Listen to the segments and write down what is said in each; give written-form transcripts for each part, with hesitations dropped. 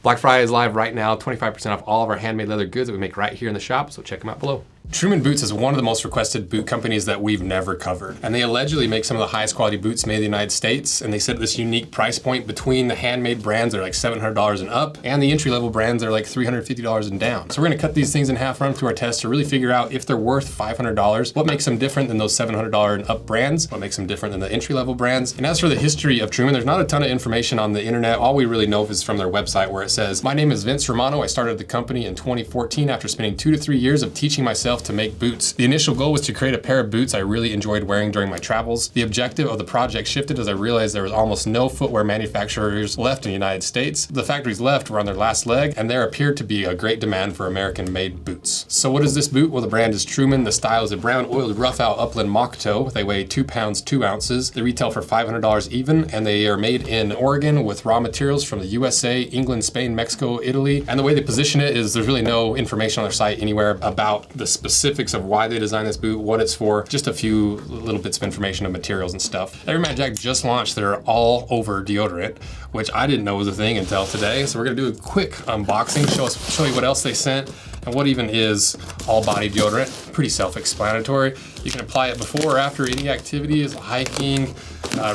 Black Friday is live right now, 25% off all of our handmade leather goods that we make right here in the shop, so check them out below. Truman Boots is one of the most requested boot companies that we've never covered. And they allegedly make some of the highest quality boots made in the United States. And they set this unique price point between the handmade brands that are like $700 and up, and the entry-level brands that are like $350 and down. So we're gonna cut these things in half, run through our test to really figure out if they're worth $500, what makes them different than those $700 and up brands, what makes them different than the entry-level brands. And as for the history of Truman, there's not a ton of information on the internet. All we really know is from their website where it says, "My name is Vince Romano. I started the company in 2014 after spending 2 to 3 years of teaching myself to make boots. The initial goal was to create a pair of boots I really enjoyed wearing during my travels. The objective of the project shifted as I realized there was almost no footwear manufacturers left in the United States. The factories left were on their last leg, and there appeared to be a great demand for American-made boots." So what is this boot? Well, the brand is Truman. The style is a brown oiled rough-out upland Moc Toe. They weigh 2 pounds, 2 ounces. They retail for $500 even, and they are made in Oregon with raw materials from the USA, England, Spain, Mexico, Italy. And the way they position it is there's really no information on their site anywhere about the specifics of why they designed this boot, what it's for, just a few little bits of information of materials and stuff. Everyman Jack just launched their all over deodorant, which I didn't know was a thing until today. So we're gonna do a quick unboxing, show you what else they sent and what even is all body deodorant. Pretty self-explanatory. You can apply it before or after any activities, hiking,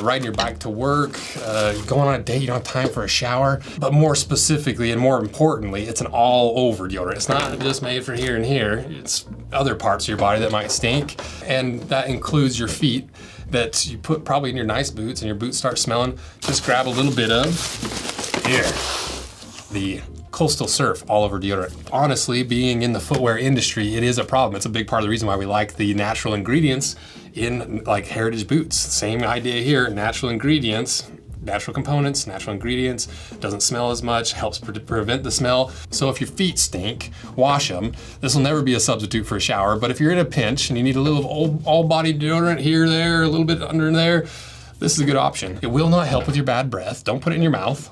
riding your bike to work, going on a date, you don't have time for a shower. But more specifically and more importantly, it's an all over deodorant. It's not just made for here and here. It's other parts of your body that might stink. And that includes your feet that you put probably in your nice boots and your boots start smelling. Just grab a little bit of here, the Coastal Surf all over deodorant. Honestly, being in the footwear industry, it is a problem. It's a big part of the reason why we like the natural ingredients in like heritage boots. Same idea here, natural ingredients, natural components, natural ingredients, doesn't smell as much, helps prevent the smell. So if your feet stink, wash them. This will never be a substitute for a shower, but if you're in a pinch and you need a little all body deodorant here, there, a little bit under there, this is a good option. It will not help with your bad breath. Don't put it in your mouth.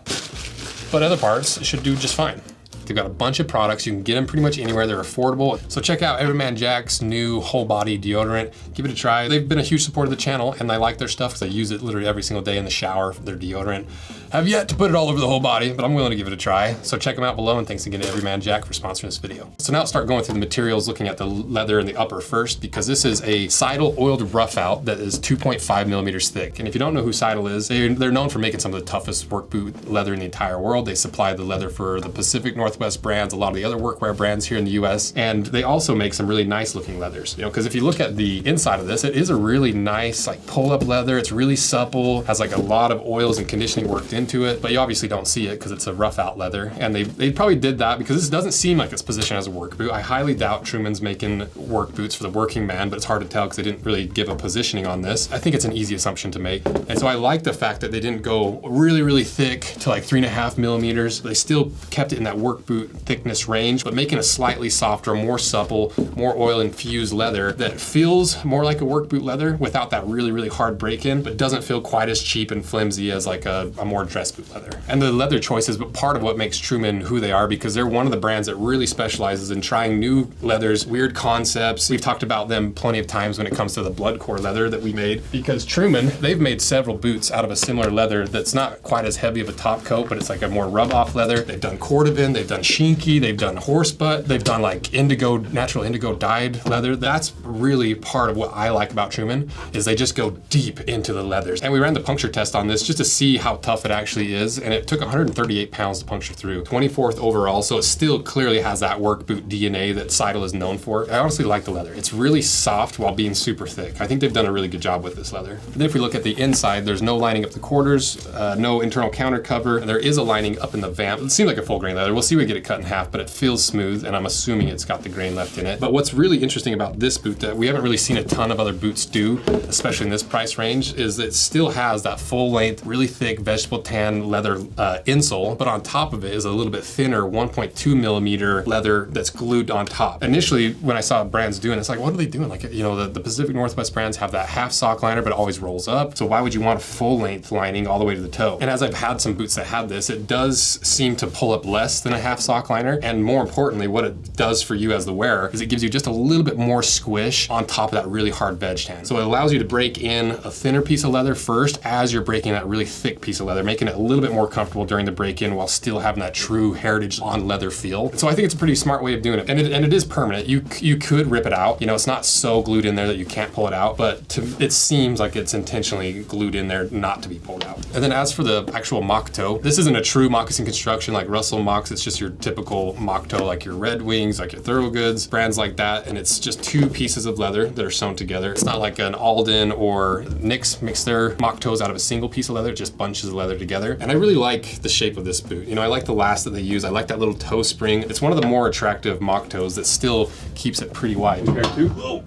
But other parts should do just fine. They've got a bunch of products. You can get them pretty much anywhere. They're affordable. So check out Everyman Jack's new whole body deodorant. Give it a try. They've been a huge supporter of the channel and I like their stuff because I use it literally every single day in the shower, their deodorant. Have yet to put it all over the whole body, but I'm willing to give it a try. So check them out below, and thanks again to Everyman Jack for sponsoring this video. So now let's start going through the materials, looking at the leather in the upper first, because this is a Seidel oiled rough out that is 2.5 millimeters thick. And if you don't know who Seidel is, they're known for making some of the toughest work boot leather in the entire world. They supply the leather for the Pacific Northwest brands, a lot of the other workwear brands here in the US, and they also make some really nice looking leathers. You know, because if you look at the inside of this, it is a really nice like pull up leather. It's really supple, has like a lot of oils and conditioning worked into it, but you obviously don't see it because it's a rough out leather. And they probably did that because this doesn't seem like it's positioned as a work boot. I highly doubt Truman's making work boots for the working man, but it's hard to tell because they didn't really give a positioning on this. I think it's an easy assumption to make. And so I like the fact that they didn't go really, really thick to like 3.5 millimeters. They still kept it in that work boot thickness range, but making a slightly softer, more supple, more oil infused leather that feels more like a work boot leather without that really, really hard break in, but doesn't feel quite as cheap and flimsy as like a more dress boot leather. And the leather choices, but part of what makes Truman who they are, because they're one of the brands that really specializes in trying new leathers, weird concepts. We've talked about them plenty of times when it comes to the blood core leather that we made, because Truman, they've made several boots out of a similar leather that's not quite as heavy of a top coat, but it's like a more rub off leather. They've done cordovan, they've done shinky, they've done horse butt, they've done like indigo, natural indigo dyed leather. That's really part of what I like about Truman, is they just go deep into the leathers. And we ran the puncture test on this just to see how tough it actually is, and it took 138 pounds to puncture through, 24th overall, so it still clearly has that work boot DNA that Seidel is known for. I honestly like the leather. It's really soft while being super thick. I think they've done a really good job with this leather. And then if we look at the inside, there's no lining up the quarters, no internal counter cover. There is a lining up in the vamp. It seems like a full grain leather. We'll see we get it cut in half, but it feels smooth, and I'm assuming it's got the grain left in it. But what's really interesting about this boot that we haven't really seen a ton of other boots do, especially in this price range, is that it still has that full length, really thick vegetable tan leather insole, but on top of it is a little bit thinner 1.2 millimeter leather that's glued on top. Initially, when I saw brands doing it, it's like, what are they doing? Like, you know, the Pacific Northwest brands have that half sock liner, but it always rolls up. So why would you want a full length lining all the way to the toe? And as I've had some boots that had this, it does seem to pull up less than a half sock liner. And more importantly, what it does for you as the wearer is it gives you just a little bit more squish on top of that really hard veg tan. So it allows you to break in a thinner piece of leather first as you're breaking that really thick piece of leather, making it a little bit more comfortable during the break-in while still having that true heritage on leather feel. So I think it's a pretty smart way of doing it. And it is permanent. You could rip it out. You know, it's not so glued in there that you can't pull it out, but it seems like it's intentionally glued in there not to be pulled out. And then as for the actual Moc Toe, this isn't a true moccasin construction like Russell Mocs. It's just your typical Moc Toe, like your Red Wings, like your Thorogoods, brands like that. And it's just 2 pieces of leather that are sewn together. It's not like an Alden or Nix mix their Moc Toes out of a single piece of leather, it just bunches of leather together. And I really like the shape of this boot. You know, I like the last that they use. I like that little toe spring. It's one of the more attractive Moc Toes that still keeps it pretty wide compared to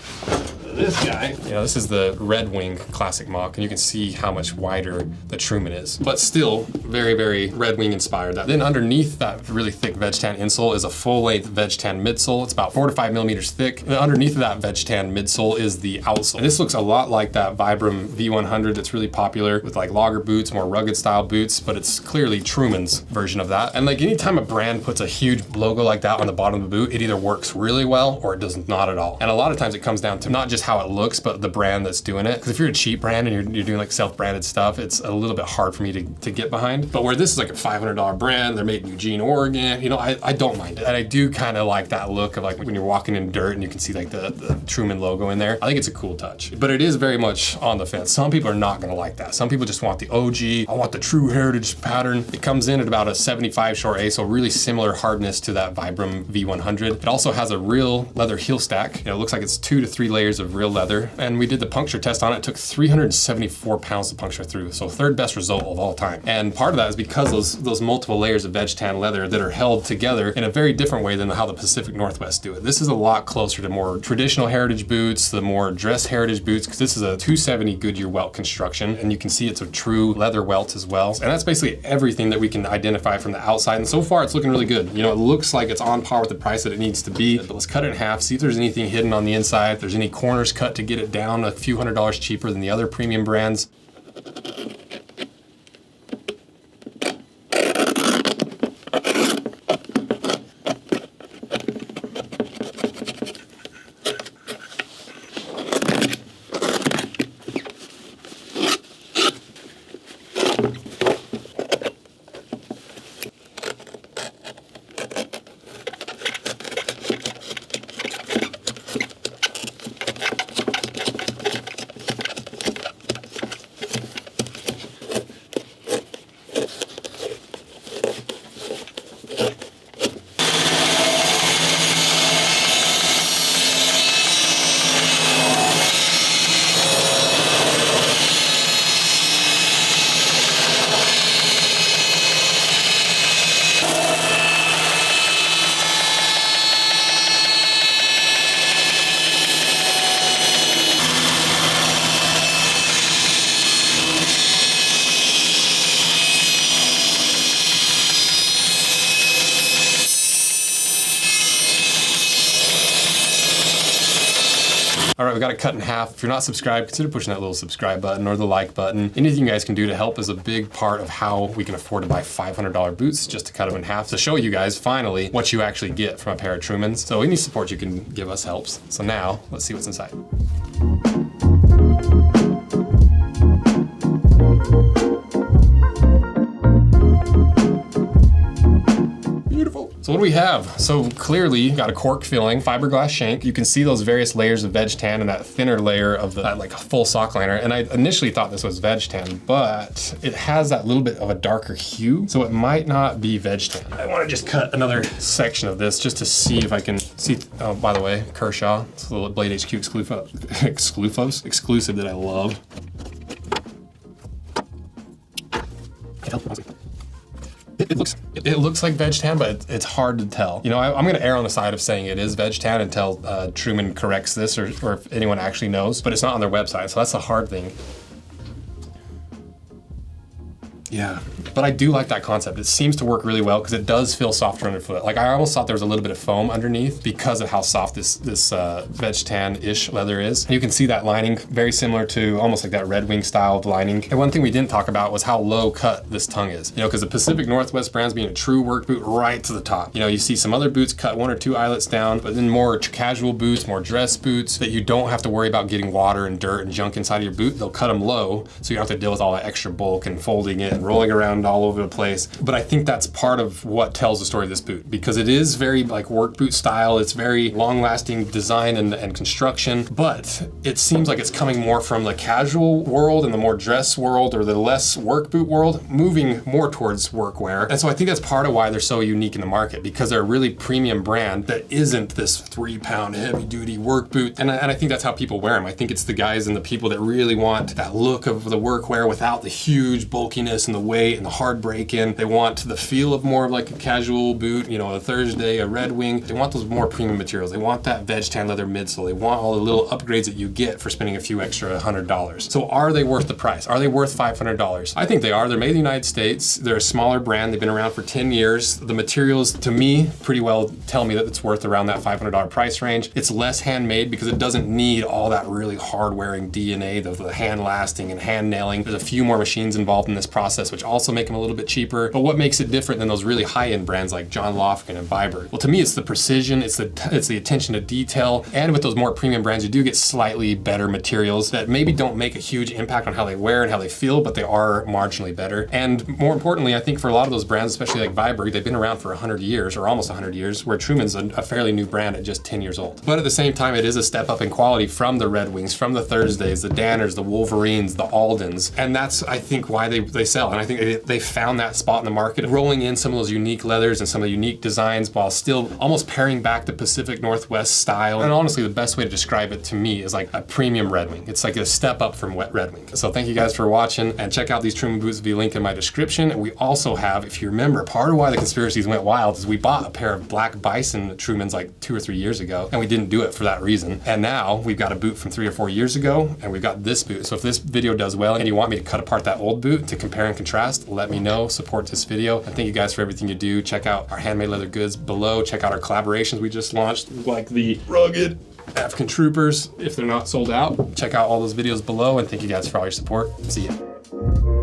this guy. You know, this is the Red Wing Classic Moc, and you can see how much wider the Truman is, but still very, very Red Wing inspired. Then underneath that really thick veg tan insole is a full length veg tan midsole. It's about 4 to 5 millimeters thick. And underneath of that veg tan midsole is the outsole. And this looks a lot like that Vibram V100 that's really popular with like logger boots, more rugged style boots, but it's clearly Truman's version of that. And like anytime a brand puts a huge logo like that on the bottom of the boot, it either works really well or it does not at all. And a lot of times it comes down to not just how it looks, but the brand that's doing it. Because if you're a cheap brand and you're doing like self-branded stuff, it's a little bit hard for me to get behind. But where this is like a $500 brand, they're made in Eugene, Oregon, you know, I don't mind it. And I do kind of like that look of like when you're walking in dirt and you can see like the Truman logo in there. I think it's a cool touch. But it is very much on the fence. Some people are not gonna like that. Some people just want the OG, I want the true heritage pattern. It comes in at about a 75 short A, so really similar hardness to that Vibram V100. It also has a real leather heel stack. You know, it looks like it's 2 to 3 layers of real leather. And we did the puncture test on it. It took 374 pounds to puncture through. So 3rd best result of all time. And part of that is because those multiple layers of veg tan leather that are held together in a very different way than how the Pacific Northwest do it. This is a lot closer to more traditional heritage boots, the more dress heritage boots, because this is a 270 Goodyear welt construction. And you can see it's a true leather welt as well. And that's basically everything that we can identify from the outside. And so far it's looking really good. You know, it looks like it's on par with the price that it needs to be. But let's cut it in half, see if there's anything hidden on the inside, if there's any corners cut to get it down a few $100s cheaper than the other premium brands. All right, we got it cut in half. If you're not subscribed, consider pushing that little subscribe button or the like button. Anything you guys can do to help is a big part of how we can afford to buy $500 boots just to cut them in half to show you guys finally what you actually get from a pair of Trumans. So any support you can give us helps. So now let's see what's inside. So what do we have? So clearly got a cork filling, fiberglass shank. You can see those various layers of veg tan and that thinner layer of that like full sock liner. And I initially thought this was veg tan, but it has that little bit of a darker hue. So it might not be veg tan. I want to just cut another section of this just to see if I can see. Oh, by the way, Kershaw, it's a little Blade HQ exclusive that I love. It looks like veg tan, but it's hard to tell. You know, I'm gonna err on the side of saying it is veg tan until Truman corrects this or if anyone actually knows, but it's not on their website, so that's a hard thing. Yeah, but I do like that concept. It seems to work really well because it does feel softer underfoot. Like I almost thought there was a little bit of foam underneath because of how soft this veg tan-ish leather is. And you can see that lining very similar to almost like that Red Wing styled lining. And one thing we didn't talk about was how low cut this tongue is. You know, because the Pacific Northwest brands being a true work boot right to the top. You know, you see some other boots cut 1 or 2 eyelets down, but then more casual boots, more dress boots that you don't have to worry about getting water and dirt and junk inside of your boot. They'll cut them low so you don't have to deal with all that extra bulk and folding it and rolling around all over the place. But I think that's part of what tells the story of this boot, because it is very like work boot style. It's very long-lasting design and construction, but it seems like it's coming more from the casual world and the more dress world, or the less work boot world, moving more towards workwear. And so I think that's part of why they're so unique in the market, because they're a really premium brand that isn't this 3-pound heavy duty work boot. And I think that's how people wear them. I think it's the guys and the people that really want that look of the workwear without the huge bulkiness and the weight and the hard break-in. They want the feel of more of like a casual boot, you know, a Thursday, a Red Wing. They want those more premium materials. They want that veg tan leather midsole. They want all the little upgrades that you get for spending a few extra $100. So are they worth the price? Are they worth $500? I think they are. They're made in the United States. They're a smaller brand. They've been around for 10 years. The materials, to me, pretty well tell me that it's worth around that $500 price range. It's less handmade because it doesn't need all that really hard-wearing DNA, the hand lasting and hand nailing. There's a few more machines involved in this process, which also make them a little bit cheaper. But what makes it different than those really high-end brands like John Lofgren and Viberg? Well, to me, it's the precision, it's the attention to detail, and with those more premium brands, you do get slightly better materials that maybe don't make a huge impact on how they wear and how they feel, but they are marginally better. And more importantly, I think for a lot of those brands, especially like Viberg, they've been around for 100 years or almost 100 years, where Truman's a fairly new brand at just 10 years old. But at the same time, it is a step up in quality from the Red Wings, from the Thursdays, the Danners, the Wolverines, the Aldens. And that's, I think, why they sell. And I think they found that spot in the market, rolling in some of those unique leathers and some of the unique designs while still almost paring back the Pacific Northwest style. And honestly, the best way to describe it to me is like a premium Red Wing. It's like a step up from Red Wing. So thank you guys for watching, and check out these Truman boots via link in my description. And we also have, if you remember, part of why the conspiracies went wild is we bought a pair of black bison Trumans like 2 or 3 years ago, and we didn't do it for that reason. And now we've got a boot from 3 or 4 years ago, and we've got this boot. So if this video does well and you want me to cut apart that old boot to compare and contrast, let me know. Support this video. And thank you guys for everything you do. Check out our handmade leather goods below. Check out our collaborations we just launched, like the rugged African Troopers. If they're not sold out, check out all those videos below, and thank you guys for all your support. See ya.